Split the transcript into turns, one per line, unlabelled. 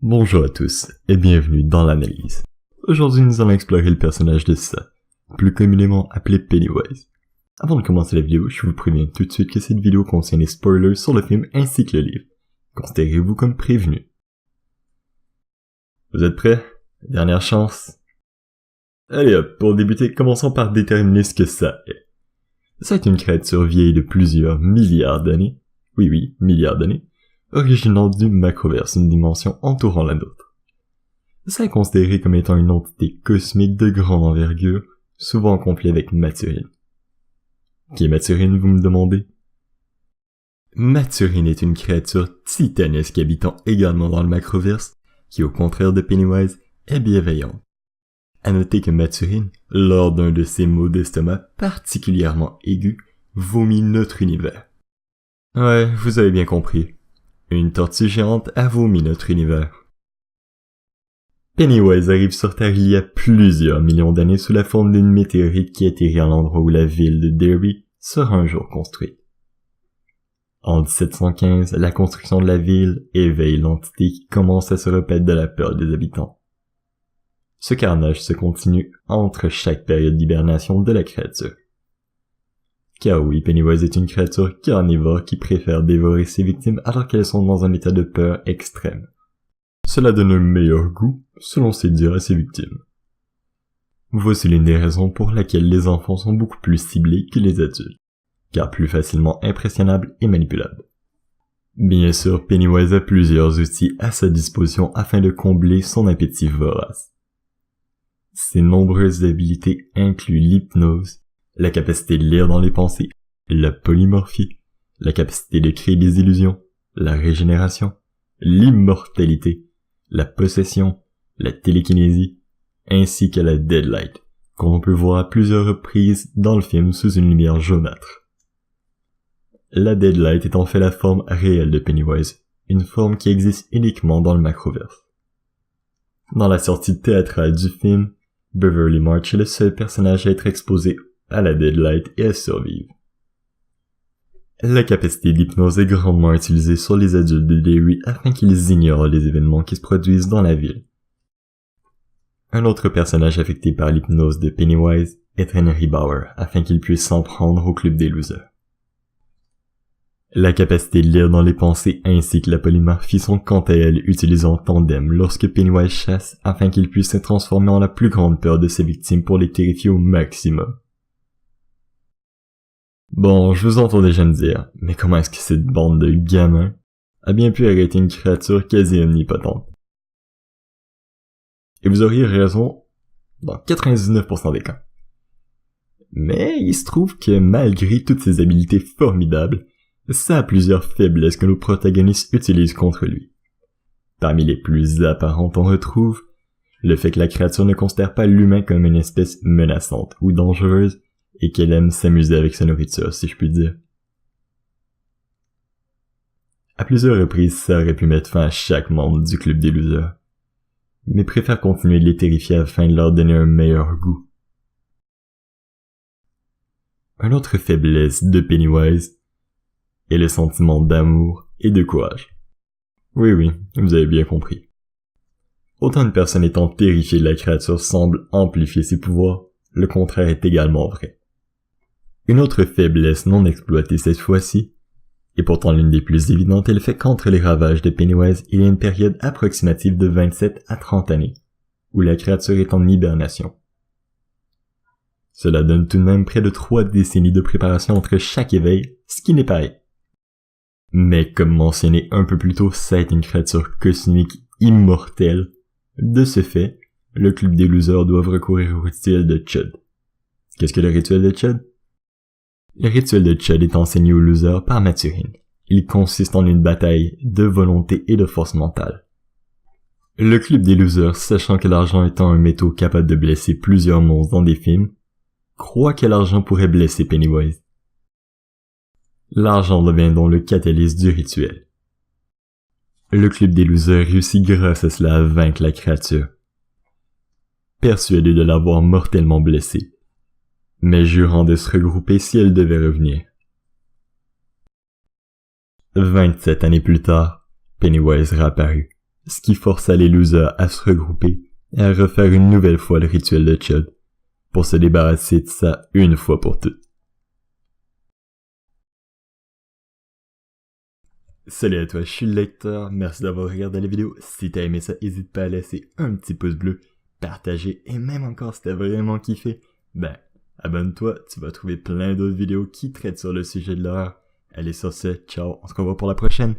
Bonjour à tous et bienvenue dans l'analyse. Aujourd'hui nous allons explorer le personnage de Saw, plus communément appelé Pennywise. Avant de commencer la vidéo, je vous préviens tout de suite que cette vidéo contient des spoilers sur le film ainsi que le livre. Considérez-vous comme prévenu. Vous êtes prêts? Dernière chance? Allez hop, pour débuter, commençons par déterminer ce que ça est. Ça est une créature vieille de plusieurs milliards d'années, oui, milliards d'années, originant du Macroverse, une dimension entourant la nôtre. Ça est considéré comme étant une entité cosmique de grande envergure, souvent complet avec Mathurine. Qui est Mathurine, vous me demandez? Mathurine est une créature titanesque habitant également dans le Macroverse, qui au contraire de Pennywise, est bienveillante. À noter que Mathurine, lors d'un de ses maux d'estomac particulièrement aigus, vomit notre univers. Ouais, vous avez bien compris. Une tortue géante a vomi notre univers. Pennywise arrive sur Terre il y a plusieurs millions d'années sous la forme d'une météorite qui atterrit à l'endroit où la ville de Derry sera un jour construite. En 1715, la construction de la ville éveille l'entité qui commence à se repaître de la peur des habitants. Ce carnage se continue entre chaque période d'hibernation de la créature. Car oui, Pennywise est une créature carnivore qui préfère dévorer ses victimes alors qu'elles sont dans un état de peur extrême. Cela donne un meilleur goût, selon ses dires à ses victimes. Voici l'une des raisons pour laquelle les enfants sont beaucoup plus ciblés que les adultes, car plus facilement impressionnables et manipulables. Bien sûr, Pennywise a plusieurs outils à sa disposition afin de combler son appétit vorace. Ses nombreuses habiletés incluent l'hypnose, la capacité de lire dans les pensées, la polymorphie, la capacité de créer des illusions, la régénération, l'immortalité, la possession, la télékinésie, ainsi que la deadlight, qu'on peut voir à plusieurs reprises dans le film sous une lumière jaunâtre. La deadlight est en fait la forme réelle de Pennywise, une forme qui existe uniquement dans le Macroverse. Dans la sortie théâtrale du film, Beverly March est le seul personnage à être exposé à la deadlight et à survivre. La capacité d'hypnose est grandement utilisée sur les adultes de Derry afin qu'ils ignorent les événements qui se produisent dans la ville. Un autre personnage affecté par l'hypnose de Pennywise est Henry Bauer afin qu'il puisse s'en prendre au club des losers. La capacité de lire dans les pensées ainsi que la polymorphie sont quant à elles utilisées en tandem lorsque Pennywise chasse afin qu'il puisse se transformer en la plus grande peur de ses victimes pour les terrifier au maximum. Bon, je vous entends déjà me dire, mais comment est-ce que cette bande de gamins a bien pu arrêter une créature quasi omnipotente? Et vous auriez raison dans 99% des cas. Mais il se trouve que malgré toutes ses habiletés formidables, ça a plusieurs faiblesses que nos protagonistes utilisent contre lui. Parmi les plus apparentes on retrouve le fait que la créature ne considère pas l'humain comme une espèce menaçante ou dangereuse et qu'elle aime s'amuser avec sa nourriture, si je puis dire. À plusieurs reprises, ça aurait pu mettre fin à chaque membre du club des losers, mais préfère continuer de les terrifier afin de leur donner un meilleur goût. Une autre faiblesse de Pennywise est le sentiment d'amour et de courage. Oui, vous avez bien compris. Autant une personne étant terrifiée de la créature semble amplifier ses pouvoirs, le contraire est également vrai. Une autre faiblesse non exploitée cette fois-ci, et pourtant l'une des plus évidentes, est le fait qu'entre les ravages de Pennywise, il y a une période approximative de 27 à 30 années, où la créature est en hibernation. Cela donne tout de même près de 3 décennies de préparation entre chaque éveil, ce qui n'est pas rien. Mais comme mentionné un peu plus tôt, ça est une créature cosmique immortelle. De ce fait, le club des losers doivent recourir au rituel de Chud. Qu'est-ce que le rituel de Chud? Le rituel de Chud est enseigné aux losers par Mathurine. Il consiste en une bataille de volonté et de force mentale. Le club des losers, sachant que l'argent étant un métaux capable de blesser plusieurs monstres dans des films, croit que l'argent pourrait blesser Pennywise. L'argent devient donc le catalyse du rituel. Le club des losers réussit grâce à cela à vaincre la créature, persuadé de l'avoir mortellement blessée, mais jurant de se regrouper si elle devait revenir. 27 années plus tard, Pennywise réapparut, ce qui força les losers à se regrouper et à refaire une nouvelle fois le rituel de Chud, pour se débarrasser de ça une fois pour toutes. Salut à toi, je suis le lecteur, merci d'avoir regardé la vidéo. Si t'as aimé ça, n'hésite pas à laisser un petit pouce bleu, partager et même encore si t'as vraiment kiffé, abonne-toi, tu vas trouver plein d'autres vidéos qui traitent sur le sujet de l'horreur. Allez sur ce, ciao, on se revoit pour la prochaine.